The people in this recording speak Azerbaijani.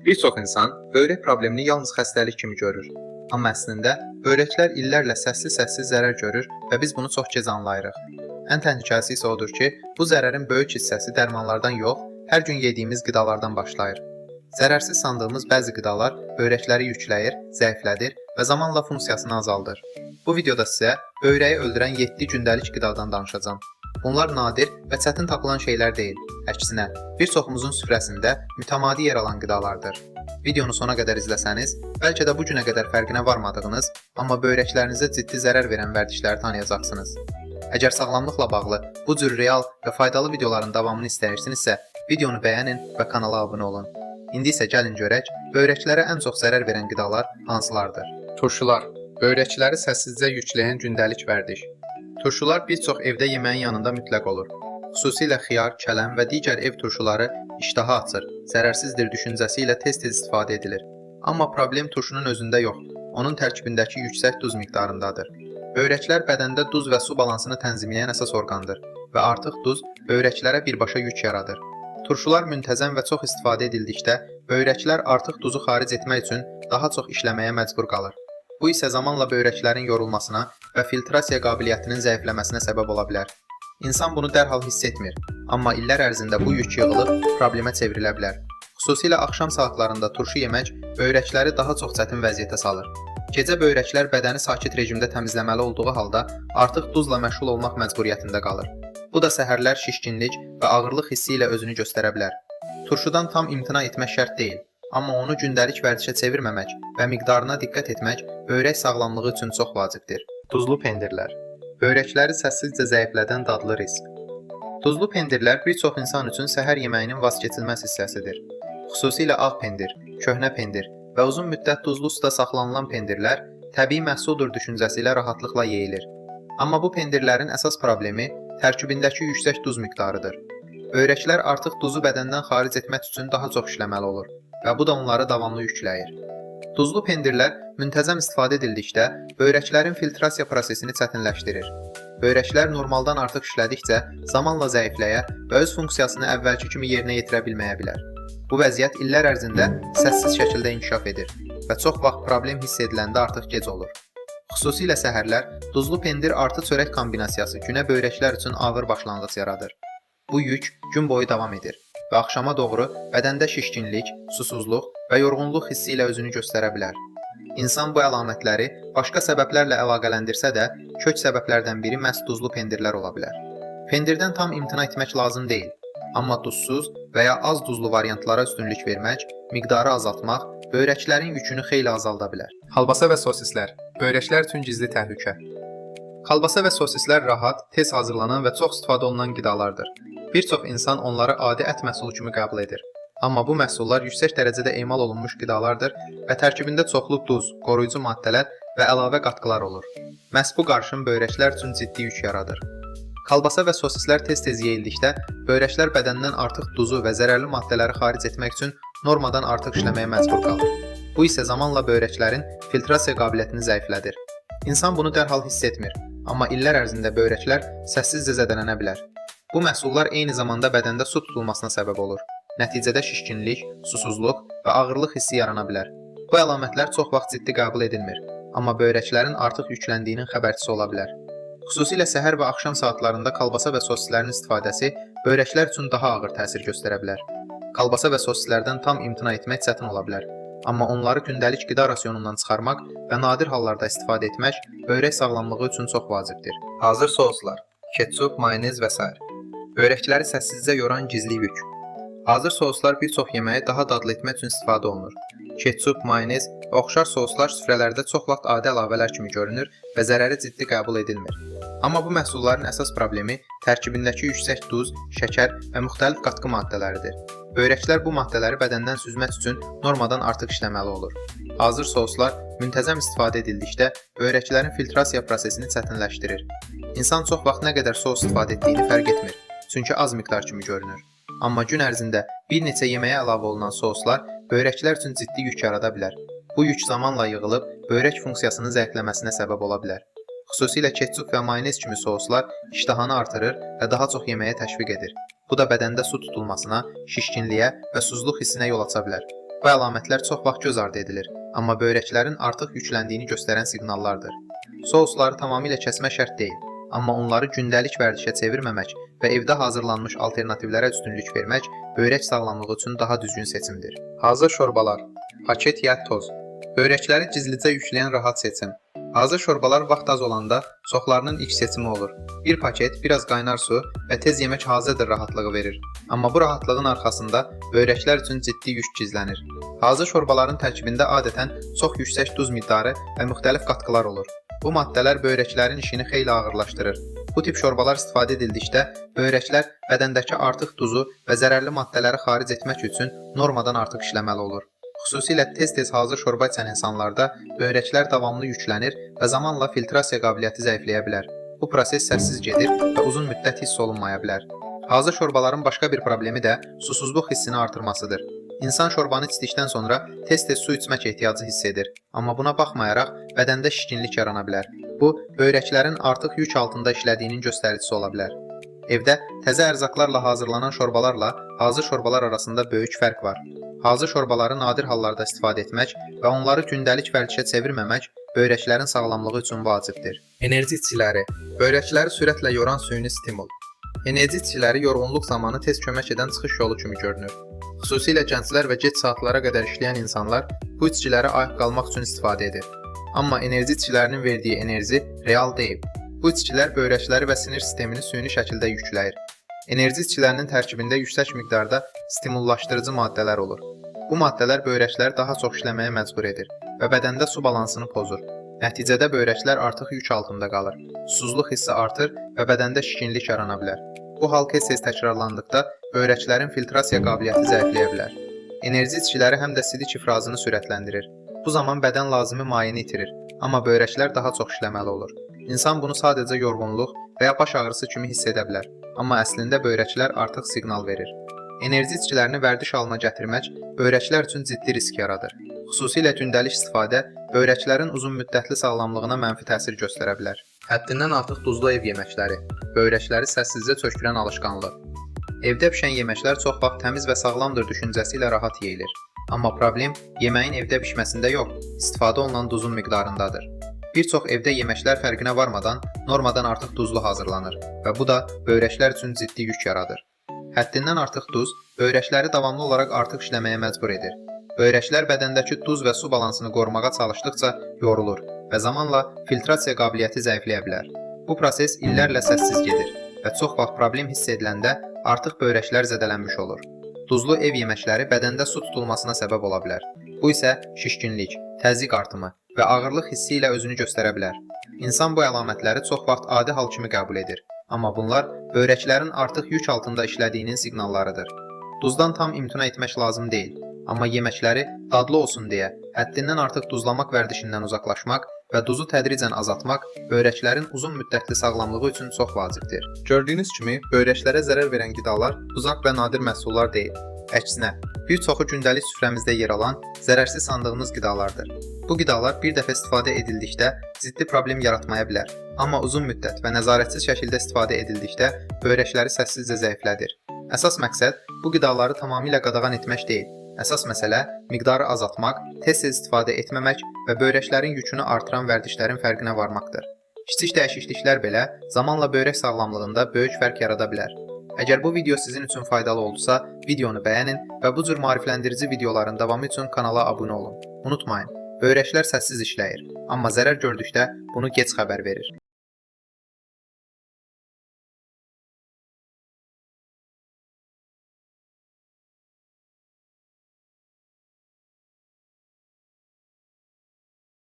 Bir çox insan böyrək problemini yalnız xəstəlik kimi görür. Amma əslində böyrəklər illərlə səssiz-səssiz zərər görür və biz bunu çox gec anlayırıq. Ən təhlükəlisi isə odur ki, bu zərərin böyük hissəsi dərmanlardan yox, hər gün yediyimiz qidalardan başlayır. Zərərsiz sandığımız bəzi qidalar böyrəkləri yükləyir, zəiflədir və zamanla funksiyasını azaldır. Bu videoda sizə böyrəyi öldürən 7 gündəlik qidadan danışacağam. Bunlar nadir və çətin tapılan şeylər deyil. Əksinə, bir çoxumuzun süfrəsində mütəmadi yer alan qidalardır. Videonu sona qədər izləsəniz, bəlkə də bu günə qədər fərqinə varmadığınız, amma böyrəklərinizə ciddi zərər verən vərdişləri tanıyacaqsınız. Əgər sağlamlıqla bağlı bu cür real və faydalı videoların davamını istəyirsinizsə, videonu bəyənin və kanala abunə olun. İndi isə gəlin görək, böyrəklərə ən çox zərər verən qidalar hansılardır? Turşular. Böyrəkləri səssizcə yükləyən gündəlik vərdiş. Turşular bir çox evdə yeməyin yanında mütləq olur. Xüsusilə xiyar, kələm və digər ev turşuları iştahı açır, zərərsizdir düşüncəsi ilə tez-tez istifadə edilir. Amma problem turşunun özündə yox, onun tərkibindəki yüksək duz miqdarındadır. Böyrəklər bədəndə duz və su balansını tənzimləyən əsas orqandır və artıq duz böyrəklərə birbaşa yük yaradır. Turşular müntəzəm və çox istifadə edildikdə, böyrəklər artıq duzu xaric etmək üçün daha çox işləməyə məcbur qalır. Bu isə zamanla böyrəklərin yorulmasına və filtrasiya qabiliyyətinin zəifləməsinə səbəb ola bilər. İnsan bunu dərhal hiss etmir, amma illər ərzində bu yük yığılıb problemə çevrilə bilər. Xüsusilə axşam saatlarında turşu yemək böyrəkləri daha çox çətin vəziyyətə salır. Gecə böyrəklər bədəni sakit rejimdə təmizləməli olduğu halda artıq duzla məşğul olmaq məcburiyyətində qalır. Bu da səhərlər şişkinlik və ağırlıq hissi ilə özünü göstərə bilər. Turşudan tam imtina etmək şərt deyil. Amma onu gündəlik vərdişə çevirməmək və miqdarına diqqət etmək böyrək sağlamlığı üçün çox vacibdir. Duzlu pendirlər. Böyrəkləri səssizcə zəiflədən dadlı risk. Duzlu pendirlər bir çox insan üçün səhər yeməyinin vazgeçilməz hissəsidir. Xüsusilə ağ pendir, köhnə pendir və uzun müddət duzlu suda saxlanılan pendirlər təbii məhsuldur düşüncəsi ilə rahatlıqla yeyilir. Amma bu pendirlərin əsas problemi tərkibindəki yüksək duz miqdarıdır. Böyrəklər artıq duzu bədəndən xaric etmək üçün daha çox işləməli olur və bu da onları davamlı yükləyir. Duzlu pendirlər müntəzəm istifadə edildikdə böyrəklərin filtrasiya prosesini çətinləşdirir. Böyrəklər normaldan artıq işlədikcə zamanla zəifləyə və öz funksiyasını əvvəlki kimi yerinə yetirə bilməyə bilər. Bu vəziyyət illər ərzində səssiz şəkildə inkişaf edir və çox vaxt problem hiss ediləndə artıq gec olur. Xüsusilə səhərlər duzlu pendir artı çörək kombinasiyası günə böyrəklər üçün ağır başlanğıc yaradır. Bu yük gün boyu davam edir və axşama doğru bədəndə şişkinlik, susuzluq və yorğunluq hissi ilə özünü göstərə bilər. İnsan bu əlamətləri başqa səbəblərlə əlaqələndirsə də, kök səbəblərdən biri məhz duzlu pendirlər ola bilər. Pendirdən tam imtina etmək lazım deyil, amma duzsuz və ya az duzlu variantlara üstünlük vermək, miqdarı azaltmaq böyrəklərin yükünü xeyli azalda bilər. Kolbasa və sosislər. Böyrəklər üçün gizli təhlükə. Kolbasa və sosislər rahat, tez hazırlanan və çox istifadə olunan qidalardır. Bir çox insan onları adi ət məhsulu kimi qəbul edir. Amma bu məhsullar yüksək dərəcədə emal olunmuş qidalardır və tərkibində çoxlu duz, qoruyucu maddələr və əlavə qatqılar olur. Məhz bu qarışım böyrəklər üçün ciddi yük yaradır. Kolbasa və sosislər tez-tez yeyildikdə, böyrəklər bədəndən artıq duzu və zərərli maddələri xaric etmək üçün normadan artıq işləməyə məcbur qalır. Bu isə zamanla böyrəklərin filtrasiya qabiliyyətini zəiflədir. İnsan bunu dərhal hiss etmir, amma illər ərzində böyrəklər səssizcə zədələnə bilər. Bu məhsullar eyni zamanda bədəndə su tutulmasına səbəb olur. Nəticədə şişkinlik, susuzluq və ağırlıq hissi yarana bilər. Bu əlamətlər çox vaxt ciddi qəbul edilmir, amma böyrəklərin artıq yükləndiyinin xəbərçisi ola bilər. Xüsusilə səhər və axşam saatlarında kolbasa və sosislərin istifadəsi böyrəklər üçün daha ağır təsir göstərə bilər. Kolbasa və sosislərdən tam imtina etmək çətin ola bilər, amma onları gündəlik qida rasionundan çıxarmaq və nadir hallarda istifadə etmək böyrək sağlamlığı üçün çox vacibdir. Hazır soslar, ketçup, mayonez və s. Böyrəkləri səssizcə yoran gizli yük. Hazır soslar bir çox yeməyi daha dadlı etmək üçün istifadə olunur. Ketçup, mayonez və oxşar soslar süfrələrdə çox vaxt adi əlavələr kimi görünür və zərəri ciddi qəbul edilmir. Amma bu məhsulların əsas problemi tərkibindəki yüksək duz, şəkər və müxtəlif qatqı maddələridir. Böyrəklər bu maddələri bədəndən süzmək üçün normadan artıq işləməli olur. Hazır soslar müntəzəm istifadə edildikdə böyrəklərin filtrasiya prosesini çətinləşdirir. İnsan çox vaxt nə qədər sos istifadə etdiyini fərq etmir, çünki az miqdar kimi görünür. Amma gün ərzində bir neçə yeməyə əlavə olunan soslar böyrəklər üçün ciddi yük yarada bilər. Bu yük zamanla yığılıb böyrək funksiyasının zəifləməsinə səbəb ola bilər. Xüsusilə ketçup və mayonez kimi soslar iştahını artırır və daha çox yeməyə təşviq edir. Bu da bədəndə su tutulmasına, şişkinliyə və susuzluq hissinə yol aça bilər. Bu əlamətlər çox vaxt göz ardı edilir, amma böyrəklərin artıq yükləndiyini göstərən siqnallardır. Sousları tamamilə kəsmək şərt deyil, amma onları gündəlik vərdişə çevirməmək və evdə hazırlanmış alternativlərə üstünlük vermək böyrək sağlamlığı üçün daha düzgün seçimdir. Hazır şorbalar, paket ya toz. Böyrəkləri gizlicə yükləyən rahat seçim. Hazır şorbalar vaxt az olanda çoxlarının ilk seçimi olur. Bir paket, biraz qaynar su və tez yemək hazırdır rahatlığı verir. Amma bu rahatlığın arxasında böyrəklər üçün ciddi yük gizlənir. Hazır şorbaların tərkibində adətən çox yüksək duz miqdarı və müxtəlif qatqılar olur. Bu maddələr böyrəklərin işini xeyli ağırlaşdırır. Bu tip şorbalar istifadə edildikdə böyrəklər bədəndəki artıq duzu və zərərli maddələri xaric etmək üçün normadan artıq işləməli olur. Xüsusilə tez-tez hazır şorba içən insanlarda böyrəklər davamlı yüklənir və zamanla filtrasiya qabiliyyəti zəifləyə bilər. Bu proses səssiz gedir və uzun müddət hiss olunmaya bilər. Hazır şorbaların başqa bir problemi də susuzluq hissini artırmasıdır. İnsan şorbanı içdikdən sonra tez-tez su içmək ehtiyacı hiss edir, amma buna baxmayaraq bədəndə şişkinlik yarana bilər. Bu, böyrəklərin artıq yük altında işlədiyinin göstəricisi ola bilər. Evdə təzə ərzaqlarla hazırlanan şorbalarla hazır şorbalar arasında böyük fərq var. Hazır şorbaları nadir hallarda istifadə etmək və onları gündəlik vərdişə çevirməmək böyrəklərin sağlamlığı üçün vacibdir. Enerji içkiləri. Böyrəkləri sürətlə yoran süni stimul. Enerji içkiləri yorğunluq zamanı tez kömək edən çıxış yolu kimi görünür. Xüsusilə gənclər və gec saatlara qədər işləyən insanlar bu içkiləri ayıq qalmaq üçün istifadə edir. Amma enerji içkilərinin verdiyi enerji real deyil. Bu içkilər böyrəkləri və sinir sistemini süni şəkildə yükləyir. Enerji içkilərinin tərkibində yüksək miqdarda stimullaşdırıcı maddələr olur. Bu maddələr böyrəkləri daha çox işləməyə məcbur edir və bədəndə su balansını pozur. Nəticədə böyrəklər artıq yük altında qalır. Susuzluq hissi artır və bədəndə şişkinlik yarana bilər. Bu hal tez-tez təkrarlandıqda böyrəklərin filtrasiya qabiliyyəti zəifləyə bilər. Enerji içkiləri həm də sidik ifrazını sürətləndirir. Bu zaman bədən lazımi mayeini itirir, amma böyrəklər daha çox işləməli olur. İnsan bunu sadəcə yorğunluq və ya baş ağrısı kimi hiss edə bilər, amma əslində böyrəklər artıq siqnal verir. Enerji içkilərini vərdiş halına gətirmək böyrəklər üçün ciddi risk yaradır. Xüsusilə gündəlik istifadə böyrəklərin uzun müddətli sağlamlığına mənfi təsir göstərə bilər. Həddindən artıq duzlu ev yeməkləri, böyrəkləri səssizcə çökürən alışqanlıq. Evdə bişən yeməklər çox vaxt təmiz və sağlamdır düşüncəsi ilə rahat yeyilir. Amma problem yeməyin evdə bişməsində yox, istifadə olunan duzun miqdarındadır. Bir çox evdə yeməklər fərqinə varmadan normadan artıq duzlu hazırlanır və bu da böyrəklər üçün ciddi yük yaradır. Həddindən artıq duz böyrəkləri davamlı olaraq artıq işləməyə məcbur edir. Böyrəklər bədəndəki duz və su balansını qorumağa çalışdıqca yorulur və zamanla filtrasiya qabiliyyəti zəifləyə bilər. Bu proses illərlə səssiz gedir və çox vaxt problem hiss ediləndə artıq böyrəklər zədələnmiş olur. Duzlu ev yeməkləri bədəndə su tutulmasına səbəb ola bilər. Bu isə şişkinlik, təzyiq artımı və ağırlıq hissi ilə özünü göstərə bilər. İnsan bu əlamətləri çox vaxt adi hal kimi qəbul edir, amma bunlar böyrəklərin artıq yük altında işlədiyinin siqnallarıdır. Duzdan tam imtina etmək lazım deyil, amma yeməkləri dadlı olsun deyə həddindən artıq duzlamaq vərdişindən uzaqlaşmaq və duzu tədricən azaltmaq böyrəklərin uzun müddətli sağlamlığı üçün çox vacibdir. Gördüyünüz kimi, böyrəklərə zərər verən qidalar uzaq və nadir məhsullar deyil. Əksinə, bir çoxu gündəlik süfrəmizdə yer alan zərərsiz sandığımız qidalardır. Bu qidalar bir dəfə istifadə edildikdə ciddi problem yaratmaya bilər, amma uzun müddət və nəzarətsiz şəkildə istifadə edildikdə böyrəkləri səssizcə zəiflədir. Əsas məqsəd bu qidaları tamamilə qadağan etmək deyil. Əsas məsələ miqdarı azaltmaq, tez-tez istifadə etməmək və böyrəklərin yükünü artıran vərdişlərin fərqinə varmaqdır. Kiçik dəyişikliklər belə zamanla böyrək sağlamlığında böyük fərq yarada bilər. Əgər bu video sizin üçün faydalı oldusa, videonu bəyənin və bu cür maarifləndirici videoların davamı üçün kanala abunə olun. Unutmayın, böyrəklər səssiz işləyir, amma zərər gördükdə bunu gec xəbər verir.